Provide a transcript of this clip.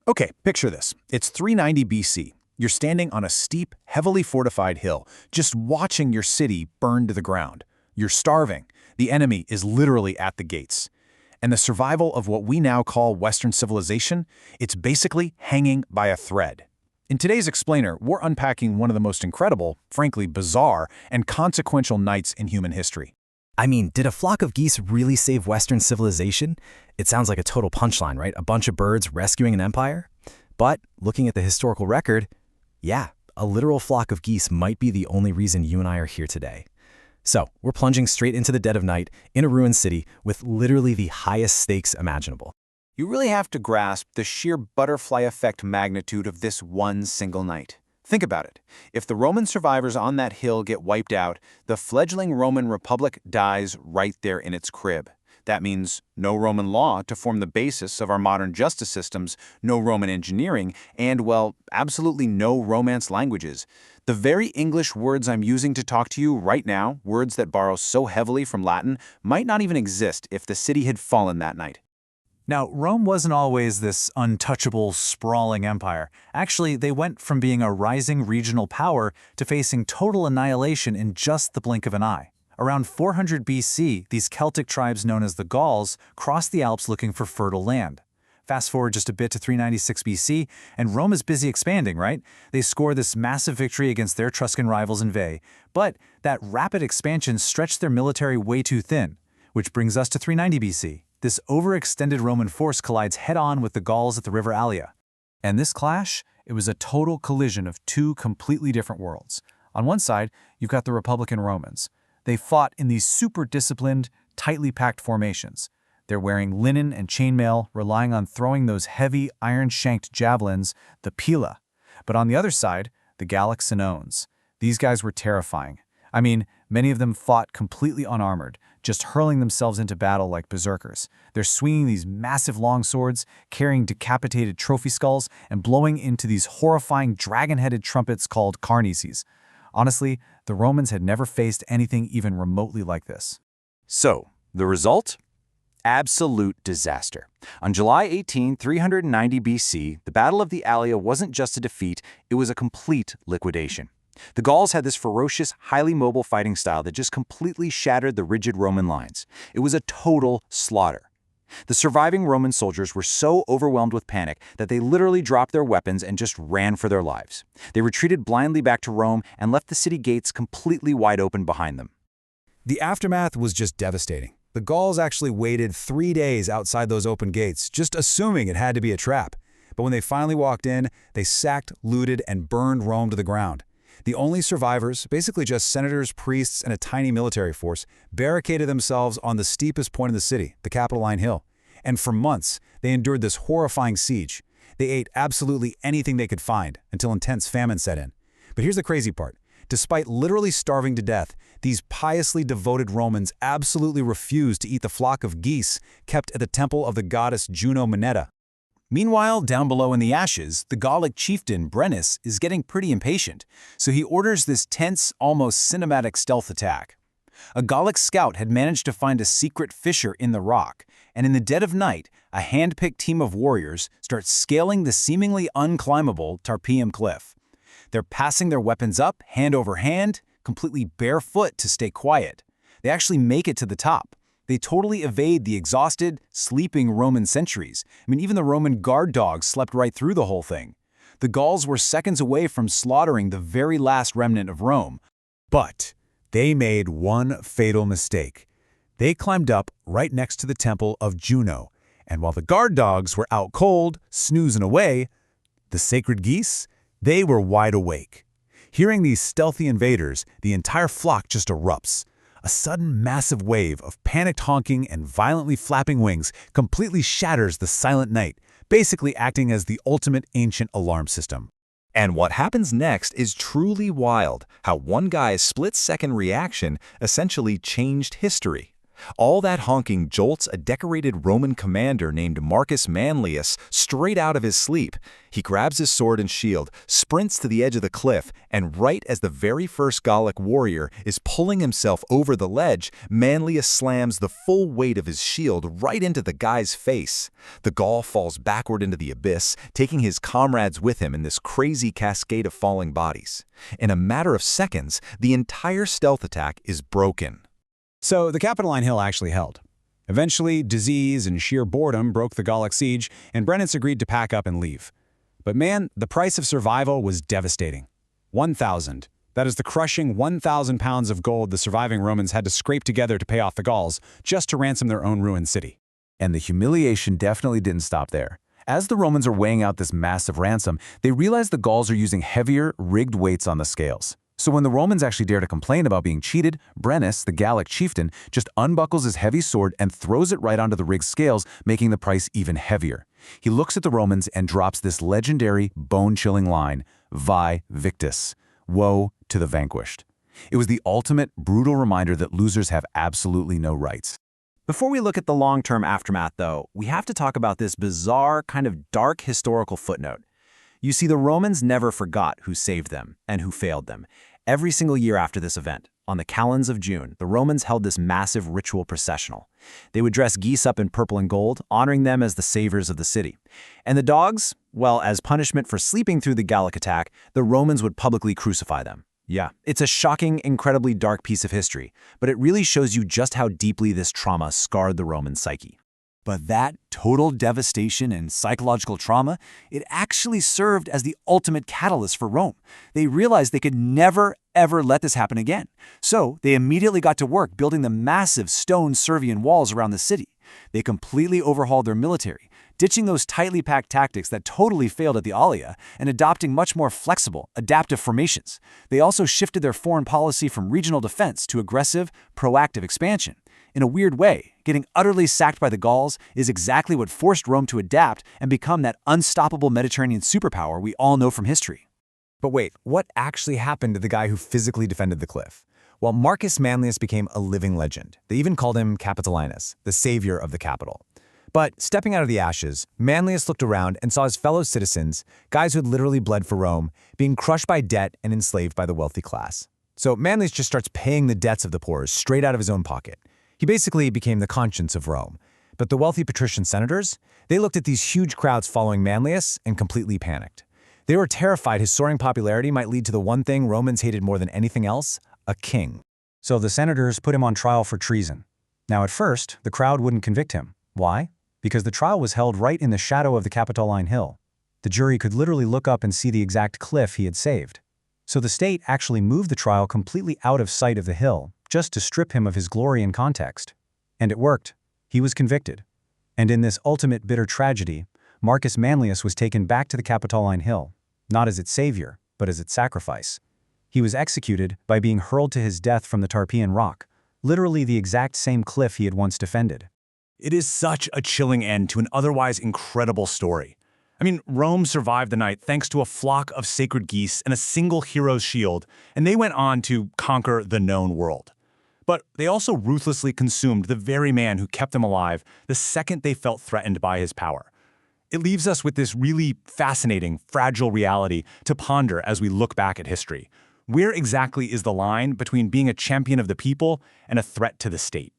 Okay, picture this. It's 390 BC. You're standing on a steep, heavily fortified hill, just watching your city burn to the ground. You're starving. The enemy is literally at the gates. And the survival of what we now call Western civilization, it's basically hanging by a thread. In today's Explainer, we're unpacking one of the most incredible, frankly bizarre, and consequential nights in human history. I mean, did a flock of geese really save Western civilization? It sounds like a total punchline, right? A bunch of birds rescuing an empire? But looking at the historical record, yeah, a literal flock of geese might be the only reason you and I are here today. So, we're plunging straight into the dead of night in a ruined city with literally the highest stakes imaginable. You really have to grasp the sheer butterfly effect magnitude of this one single night. Think about it. If the Roman survivors on that hill get wiped out, the fledgling Roman Republic dies right there in its crib. That means no Roman law to form the basis of our modern justice systems, no Roman engineering, and, well, absolutely no Romance languages. The very English words I'm using to talk to you right now, words that borrow so heavily from Latin, might not even exist if the city had fallen that night. Now, Rome wasn't always this untouchable, sprawling empire. Actually, they went from being a rising regional power to facing total annihilation in just the blink of an eye. Around 400 BC, these Celtic tribes known as the Gauls crossed the Alps looking for fertile land. Fast forward just a bit to 396 BC, and Rome is busy expanding, right? They score this massive victory against their Etruscan rivals in Vae, but that rapid expansion stretched their military way too thin, which brings us to 390 BC. This overextended Roman force collides head-on with the Gauls at the River Allia. And this clash, it was a total collision of two completely different worlds. On one side, you've got the Republican Romans. They fought in these super disciplined, tightly packed formations. They're wearing linen and chainmail, relying on throwing those heavy, iron-shanked javelins, the pila. But on the other side, the Gallic Senones. These guys were terrifying. I mean, many of them fought completely unarmored, just hurling themselves into battle like berserkers. They're swinging these massive long swords, carrying decapitated trophy skulls, and blowing into these horrifying dragon-headed trumpets called carnices. Honestly, the Romans had never faced anything even remotely like this. So, the result? Absolute disaster. On July 18, 390 BC, the Battle of the Allia wasn't just a defeat, it was a complete liquidation. The Gauls had this ferocious, highly mobile fighting style that just completely shattered the rigid Roman lines. It was a total slaughter. The surviving Roman soldiers were so overwhelmed with panic that they literally dropped their weapons and just ran for their lives. They retreated blindly back to Rome and left the city gates completely wide open behind them. The aftermath was just devastating. The Gauls actually waited 3 days outside those open gates, just assuming it had to be a trap. But when they finally walked in, they sacked, looted, and burned Rome to the ground. The only survivors, basically just senators, priests, and a tiny military force, barricaded themselves on the steepest point in the city, the Capitoline Hill. And for months, they endured this horrifying siege. They ate absolutely anything they could find until intense famine set in. But here's the crazy part. Despite literally starving to death, these piously devoted Romans absolutely refused to eat the flock of geese kept at the temple of the goddess Juno Moneta. Meanwhile, down below in the ashes, the Gallic chieftain Brennus is getting pretty impatient, so he orders this tense, almost cinematic stealth attack. A Gallic scout had managed to find a secret fissure in the rock, and in the dead of night, a hand-picked team of warriors starts scaling the seemingly unclimbable Tarpeian cliff. They're passing their weapons up, hand over hand, completely barefoot to stay quiet. They actually make it to the top. They totally evade the exhausted, sleeping Roman sentries. I mean, even the Roman guard dogs slept right through the whole thing. The Gauls were seconds away from slaughtering the very last remnant of Rome. But they made one fatal mistake. They climbed up right next to the temple of Juno, and while the guard dogs were out cold, snoozing away, the sacred geese, they were wide awake. Hearing these stealthy invaders, the entire flock just erupts. A sudden massive wave of panicked honking and violently flapping wings completely shatters the silent night, basically acting as the ultimate ancient alarm system. And what happens next is truly wild, how one guy's split-second reaction essentially changed history. All that honking jolts a decorated Roman commander named Marcus Manlius straight out of his sleep. He grabs his sword and shield, sprints to the edge of the cliff, and right as the very first Gallic warrior is pulling himself over the ledge, Manlius slams the full weight of his shield right into the guy's face. The Gaul falls backward into the abyss, taking his comrades with him in this crazy cascade of falling bodies. In a matter of seconds, the entire stealth attack is broken. So the Capitoline Hill actually held. Eventually, disease and sheer boredom broke the Gallic siege, and Brennus agreed to pack up and leave. But man, the price of survival was devastating. 1,000. That is the crushing 1,000 pounds of gold the surviving Romans had to scrape together to pay off the Gauls, just to ransom their own ruined city. And the humiliation definitely didn't stop there. As the Romans are weighing out this massive ransom, they realize the Gauls are using heavier, rigged weights on the scales. So when the Romans actually dare to complain about being cheated, Brennus, the Gallic chieftain, just unbuckles his heavy sword and throws it right onto the rigged scales, making the price even heavier. He looks at the Romans and drops this legendary, bone-chilling line, Vae Victis, woe to the vanquished. It was the ultimate, brutal reminder that losers have absolutely no rights. Before we look at the long-term aftermath, though, we have to talk about this bizarre, kind of dark historical footnote. You see, the Romans never forgot who saved them and who failed them. Every single year after this event, on the calends of June, the Romans held this massive ritual processional. They would dress geese up in purple and gold, honoring them as the saviors of the city. And the dogs, well, as punishment for sleeping through the Gallic attack, the Romans would publicly crucify them. Yeah, it's a shocking, incredibly dark piece of history, but it really shows you just how deeply this trauma scarred the Roman psyche. But that total devastation and psychological trauma, it actually served as the ultimate catalyst for Rome. They realized they could never, ever let this happen again. So they immediately got to work building the massive stone Servian walls around the city. They completely overhauled their military, ditching those tightly packed tactics that totally failed at the Allia and adopting much more flexible, adaptive formations. They also shifted their foreign policy from regional defense to aggressive, proactive expansion. In a weird way, getting utterly sacked by the Gauls is exactly what forced Rome to adapt and become that unstoppable Mediterranean superpower we all know from history. But wait, what actually happened to the guy who physically defended the cliff? Well, Marcus Manlius became a living legend. They even called him Capitolinus, the savior of the capital. But stepping out of the ashes, Manlius looked around and saw his fellow citizens, guys who had literally bled for Rome, being crushed by debt and enslaved by the wealthy class. So Manlius just starts paying the debts of the poor straight out of his own pocket. He basically became the conscience of Rome. But the wealthy patrician senators, they looked at these huge crowds following Manlius and completely panicked. They were terrified his soaring popularity might lead to the one thing Romans hated more than anything else, a king. So the senators put him on trial for treason. Now at first, the crowd wouldn't convict him. Why? Because the trial was held right in the shadow of the Capitoline Hill. The jury could literally look up and see the exact cliff he had saved. So the state actually moved the trial completely out of sight of the hill, just to strip him of his glory and context. And it worked. He was convicted. And in this ultimate bitter tragedy, Marcus Manlius was taken back to the Capitoline Hill, not as its savior, but as its sacrifice. He was executed by being hurled to his death from the Tarpeian Rock, literally the exact same cliff he had once defended. It is such a chilling end to an otherwise incredible story. I mean, Rome survived the night thanks to a flock of sacred geese and a single hero's shield, and they went on to conquer the known world. But they also ruthlessly consumed the very man who kept them alive the second they felt threatened by his power. It leaves us with this really fascinating, fragile reality to ponder as we look back at history. Where exactly is the line between being a champion of the people and a threat to the state?